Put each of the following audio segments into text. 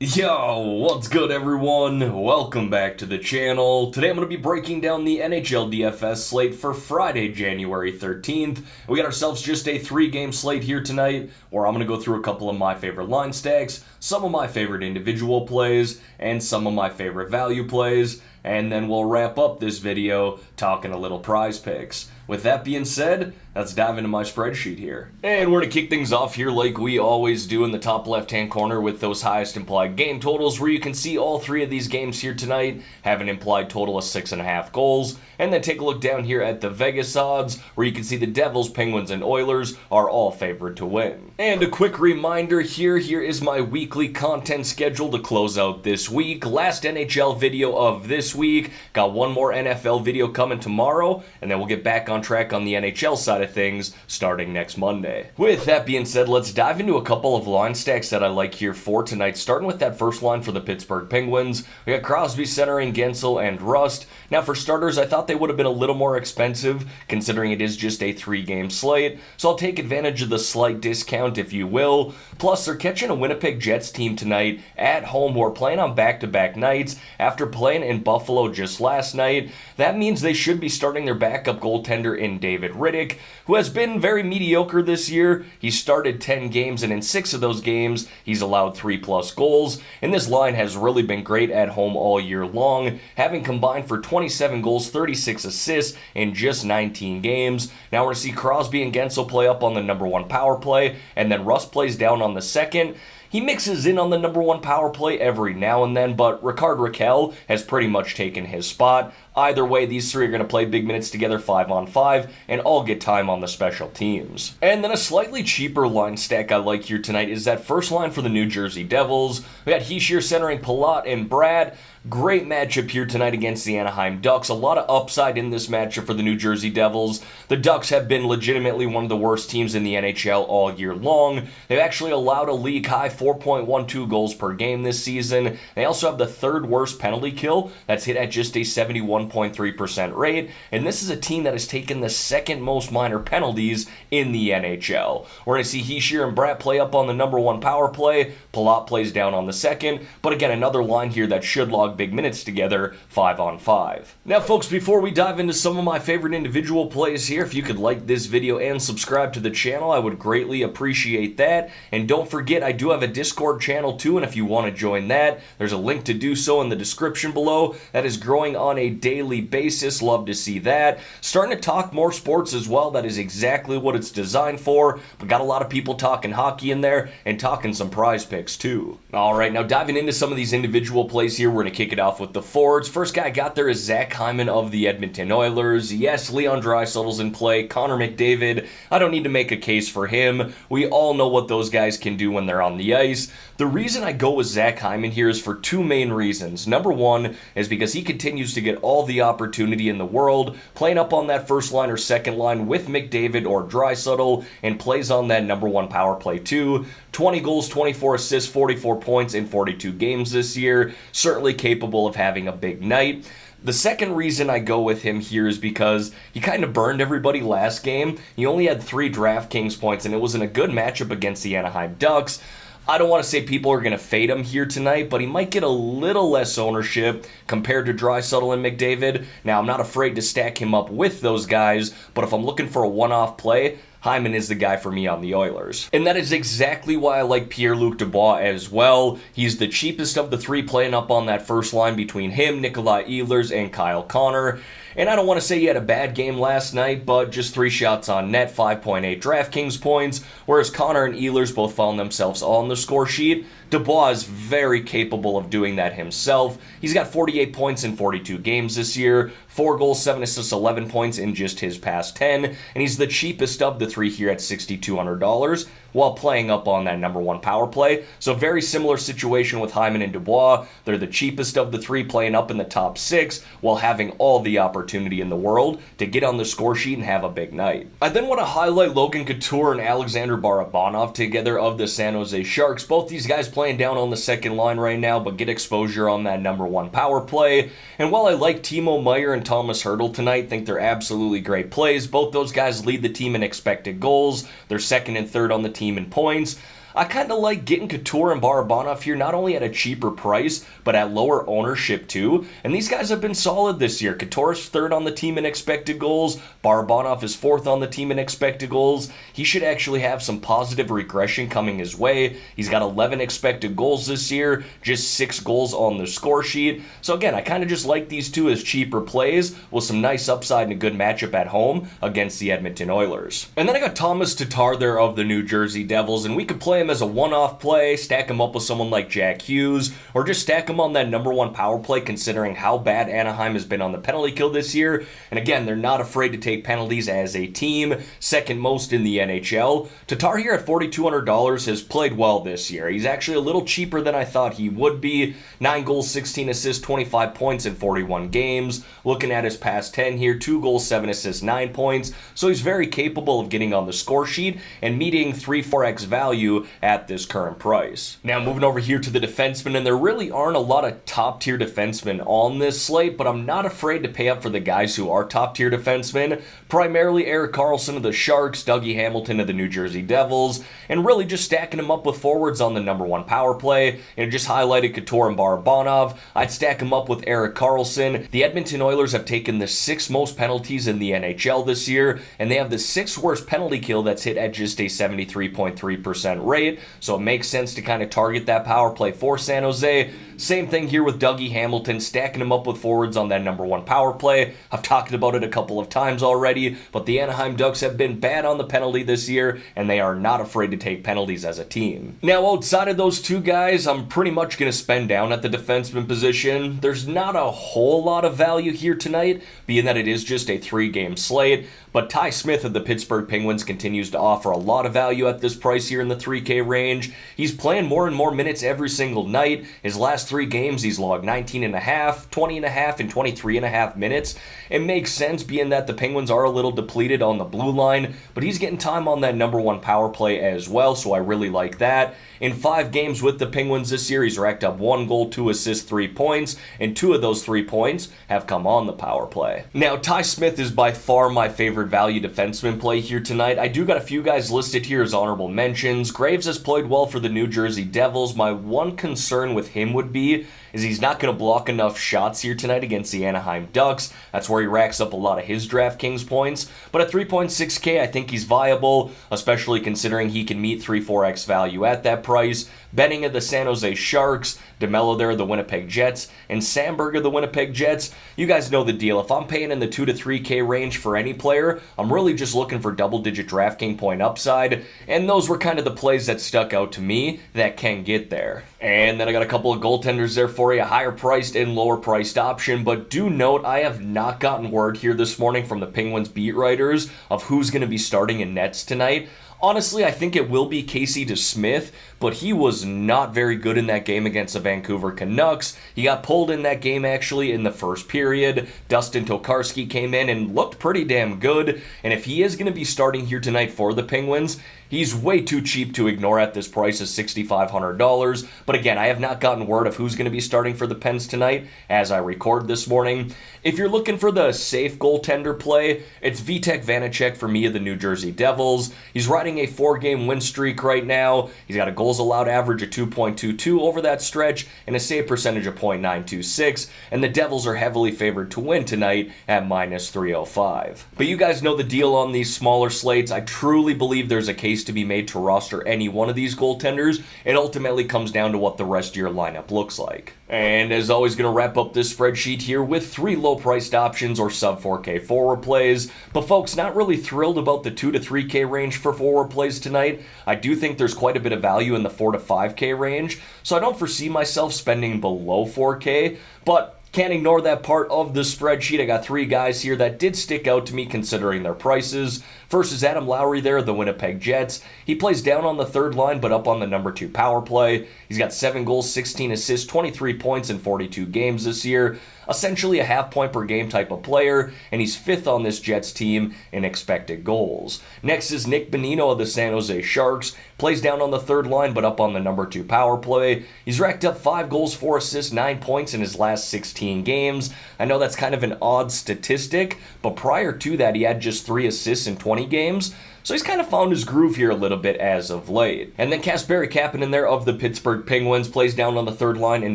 Yo, what's good everyone? Welcome back to the channel. Today I'm going to be breaking down the Nhl Dfs slate for Friday, January 13th. We got ourselves just a 3-game slate here tonight, where I'm going to go through a couple of my favorite line stacks, some of my favorite individual plays, and some of my favorite value plays, and then we'll wrap up this video talking a little prize picks. With that being said, let's dive into my spreadsheet here. And we're going to kick things off here like we always do in the top left-hand corner with those highest implied game totals, where you can see all three of these games here tonight have an implied total of 6.5 goals. And then take a look down here at the Vegas odds, where you can see the Devils, Penguins, and Oilers are all favored to win. And a quick reminder here is my weekly content schedule to close out this week. Last NHL video of this week, got one more NFL video coming tomorrow, and then we'll get back on track on the NHL side of things starting next Monday. With that being said, let's dive into a couple of line stacks that I like here for tonight, starting with that first line for the Pittsburgh Penguins. We got Crosby centering Gensel and Rust. Now for starters, I thought they would have been a little more expensive considering it is just a 3-game slate, so I'll take advantage of the slight discount if you will. Plus, they're catching a Winnipeg Jets team tonight at home who are playing on back-to-back nights after playing in Buffalo just last night. That means they should be starting their backup goaltender in David Rittich, who has been very mediocre this year. He started 10 games, and in 6 of those games, he's allowed 3+ goals. And this line has really been great at home all year long, having combined for 27 goals, 36 assists in just 19 games. Now we're going to see Crosby and Gensel play up on the number 1 power play, and then Russ plays down on the second. He mixes in on the number 1 power play every now and then, but Rickard Rakell has pretty much taken his spot. Either way, these three are going to play big minutes together 5-on-5 and all get time on the special teams. And then a slightly cheaper line stack I like here tonight is that first line for the New Jersey Devils. We got Hischier centering Palat and Brad. Great matchup here tonight against the Anaheim Ducks. A lot of upside in this matchup for the New Jersey Devils. The Ducks have been legitimately one of the worst teams in the NHL all year long. They've actually allowed a league high 4.12 goals per game this season. They also have the 3rd worst penalty kill. That's hit at just a 71.3% rate. And this is a team that has taken the 2nd most minor penalties in the NHL. We're going to see Hischier and Bratt play up on the number 1 power play. Palat plays down on the 2nd. But again, another line here that should log big minutes together 5-on-5. Now folks, before we dive into some of my favorite individual plays here, if you could like this video and subscribe to the channel, I would greatly appreciate that. And don't forget, I do have a Discord channel too, and if you want to join that, there's a link to do so in the description below. That is growing on a daily basis. Love to see that. Starting to talk more sports as well. That is exactly what it's designed for. But got a lot of people talking hockey in there and talking some prize picks too. Alright, now diving into some of these individual plays here, we're going to kick it off with the forwards. First guy I got there is Zach Hyman of the Edmonton Oilers. Yes, Leon Draisaitl's in play. Connor McDavid, I don't need to make a case for him. We all know what those guys can do when they're on the ice. The reason I go with Zach Hyman here is for 2 main reasons. Number 1 is because he continues to get all the opportunity in the world, playing up on that first line or second line with McDavid or Draisaitl, and plays on that number 1 power play too. 20 goals, 24 assists, 44 points in 42 games this year. Certainly capable of having a big night. The second reason I go with him here is because he kind of burned everybody last game. He only had 3 DraftKings points, and it was in a good matchup against the Anaheim Ducks. I don't want to say people are going to fade him here tonight, but he might get a little less ownership compared to Draisaitl and McDavid. Now, I'm not afraid to stack him up with those guys, but if I'm looking for a one-off play, Hyman is the guy for me on the Oilers. And that is exactly why I like Pierre-Luc Dubois as well. He's the cheapest of the 3 playing up on that first line between him, Nikolai Ehlers, and Kyle Connor. And I don't want to say he had a bad game last night, but just 3 shots on net, 5.8 DraftKings points, whereas Connor and Ehlers both found themselves on the score sheet. Dubois is very capable of doing that himself. He's got 48 points in 42 games this year, 4 goals, 7 assists, 11 points in just his past 10, and he's the cheapest of the 3 here at $6,200 while playing up on that number 1 power play. So very similar situation with Hyman and Dubois. They're the cheapest of the 3 playing up in the top 6 while having all the opportunity in the world to get on the score sheet and have a big night. I then want to highlight Logan Couture and Alexander Barabanov together of the San Jose Sharks. Both these guys playing down on the second line right now, but get exposure on that number 1 power play. And while I like Timo Meier and Thomas Hertl tonight, think they're absolutely great plays. Both those guys lead the team in expected goals. They're 2nd and 3rd on the team in points. I kind of like getting Couture and Barabanov here, not only at a cheaper price, but at lower ownership too. And these guys have been solid this year. Couture's third on the team in expected goals. Barabanov is fourth on the team in expected goals. He should actually have some positive regression coming his way. He's got 11 expected goals this year, just 6 goals on the score sheet. So again, I kind of just like these two as cheaper plays with some nice upside and a good matchup at home against the Edmonton Oilers. And then I got Thomas Tatar there of the New Jersey Devils, and we could play him as a one-off play, stack him up with someone like Jack Hughes, or just stack him on that number one power play considering how bad Anaheim has been on the penalty kill this year. And again, they're not afraid to take penalties as a team, second most in the NHL. Tatar here at $4,200 has played well this year. He's actually a little cheaper than I thought he would be. 9 goals, 16 assists, 25 points in 41 games. Looking at his past 10 here, 2 goals, 7 assists, 9 points. So he's very capable of getting on the score sheet and meeting 3-4x value at this current price. Now moving over here to the defensemen, and there really aren't a lot of top tier defensemen on this slate, but I'm not afraid to pay up for the guys who are top tier defensemen. Primarily Erik Karlsson of the Sharks, Dougie Hamilton of the New Jersey Devils, and really just stacking them up with forwards on the number one power play. And just highlighted Couture and Barabanov. I'd stack them up with Erik Karlsson. The Edmonton Oilers have taken the 6th most penalties in the NHL this year, and they have the 6th worst penalty kill that's hit at just a 73.3% rate, so it makes sense to kind of target that power play for San Jose. Same thing here with Dougie Hamilton, stacking him up with forwards on that number one power play. I've talked about it a couple of times already, but the Anaheim Ducks have been bad on the penalty this year, and they are not afraid to take penalties as a team. Now, outside of those two guys, I'm pretty much going to spend down at the defenseman position. There's not a whole lot of value here tonight, being that it is just a 3-game slate, but Ty Smith of the Pittsburgh Penguins continues to offer a lot of value at this price here in the 3K range. He's playing more and more minutes every single night. His last 3 games, he's logged 19.5, 20.5, and 23.5 minutes. It makes sense being that the Penguins are a little depleted on the blue line, but he's getting time on that number one power play as well, so I really like that. In 5 games with the Penguins this year, he's racked up 1 goal, 2 assists, 3 points, and 2 of those 3 points have come on the power play. Now, Ty Smith is by far my favorite value defenseman play here tonight. I do got a few guys listed here as honorable mentions. Graves has played well for the New Jersey Devils. My one concern with him would be is he's not going to block enough shots here tonight against the Anaheim Ducks. That's where he racks up a lot of his DraftKings points. But at 3.6K, I think he's viable, especially considering he can meet 3-4x value at that price. Benning of the San Jose Sharks, DeMello there of the Winnipeg Jets, and Sandberg of the Winnipeg Jets. You guys know the deal. If I'm paying in the 2 to 3K range for any player, I'm really just looking for double-digit DraftKings point upside, and those were kind of the plays that stuck out to me that can get there. And then I got a couple of goaltenders there for you, a higher priced and lower priced option, but do note I have not gotten word here this morning from the Penguins beat writers of who's going to be starting in nets tonight. Honestly, I think it will be Casey DeSmith, but he was not very good in that game against the Vancouver Canucks. He got pulled in that game actually in the first period. Dustin Tokarski came in and looked pretty damn good, and if he is going to be starting here tonight for the Penguins, he's way too cheap to ignore at this price of $6,500. But again, I have not gotten word of who's going to be starting for the Pens tonight as I record this morning. If you're looking for the safe goaltender play, it's Vitek Vanacek for me of the New Jersey Devils. He's riding a 4-game win streak right now. He's got a goals allowed average of 2.22 over that stretch and a save percentage of .926. And the Devils are heavily favored to win tonight at -305. But you guys know the deal on these smaller slates. I truly believe there's a case to be made to roster any one of these goaltenders. It ultimately comes down to what the rest of your lineup looks like. And as always, going to wrap up this spreadsheet here with 3 low-priced options or sub-4K forward plays. But folks, not really thrilled about the 2 to 3K range for forward plays tonight. I do think there's quite a bit of value in the 4 to 5K range, so I don't foresee myself spending below 4K, but can't ignore that part of the spreadsheet. I got 3 guys here that did stick out to me considering their prices. First is Adam Lowry there, the Winnipeg Jets. He plays down on the 3rd line, but up on the number 2 power play. He's got 7 goals, 16 assists, 23 points in 42 games this year. Essentially a half-point per game type of player, and he's 5th on this Jets team in expected goals. Next is Nick Bonino of the San Jose Sharks. Plays down on the 3rd line, but up on the number 2 power play. He's racked up 5 goals, 4 assists, 9 points in his last 16 games. I know that's kind of an odd statistic, but prior to that, he had just 3 assists in 20 games. so he's kind of found his groove here a little bit as of late. And then Kasperi Kapanen there of the Pittsburgh Penguins plays down on the third line and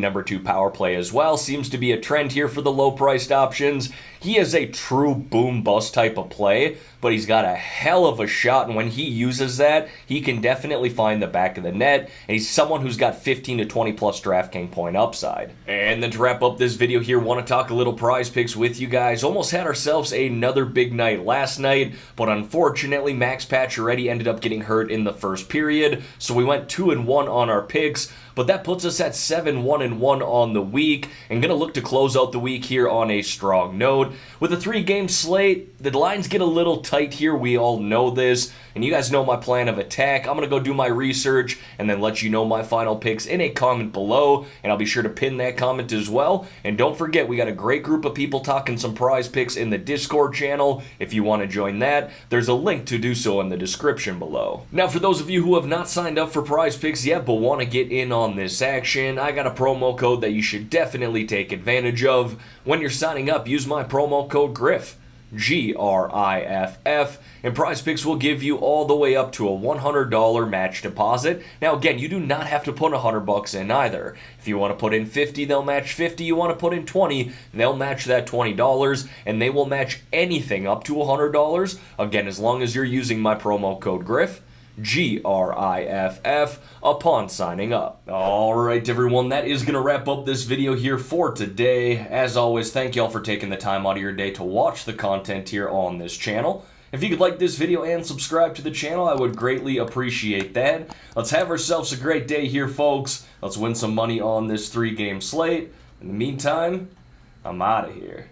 number 2 power play as well. Seems to be a trend here for the low-priced options. He is a true boom-bust type of play, but he's got a hell of a shot, and when he uses that, he can definitely find the back of the net, and he's someone who's got 15 to 20 plus DraftKings point upside. And then to wrap up this video here, want to talk a little prize picks with you guys. Almost had ourselves another big night last night, but unfortunately Max Pacioretty ended up getting hurt in the first period, so we went 2-1 on our picks. But that puts us at 7-1-1 on the week, and going to look to close out the week here on a strong note. With a 3-game slate, the lines get a little tight here, we all know this, and you guys know my plan of attack. I'm going to go do my research and then let you know my final picks in a comment below, and I'll be sure to pin that comment as well. And don't forget, we got a great group of people talking some prize picks in the Discord channel. If you want to join that, there's a link to do so in the description below. Now, for those of you who have not signed up for prize picks yet but want to get in on this action, I got a promo code that you should definitely take advantage of. When you're signing up, use my promo code GRIFF, GRIFF, and Prize Picks will give you all the way up to a $100 match deposit. Now again, you do not have to put $100 in either. If you want to put in 50, they'll match 50. You want to put in 20, they'll match that $20, and they will match anything up to $100. Again, as long as you're using my promo code GRIFF, GRIFF, upon signing up. Alright everyone, that is going to wrap up this video here for today. As always, thank y'all for taking the time out of your day to watch the content here on this channel. If you could like this video and subscribe to the channel, I would greatly appreciate that. Let's have ourselves a great day here, folks. Let's win some money on this 3-game slate. In the meantime, I'm out of here.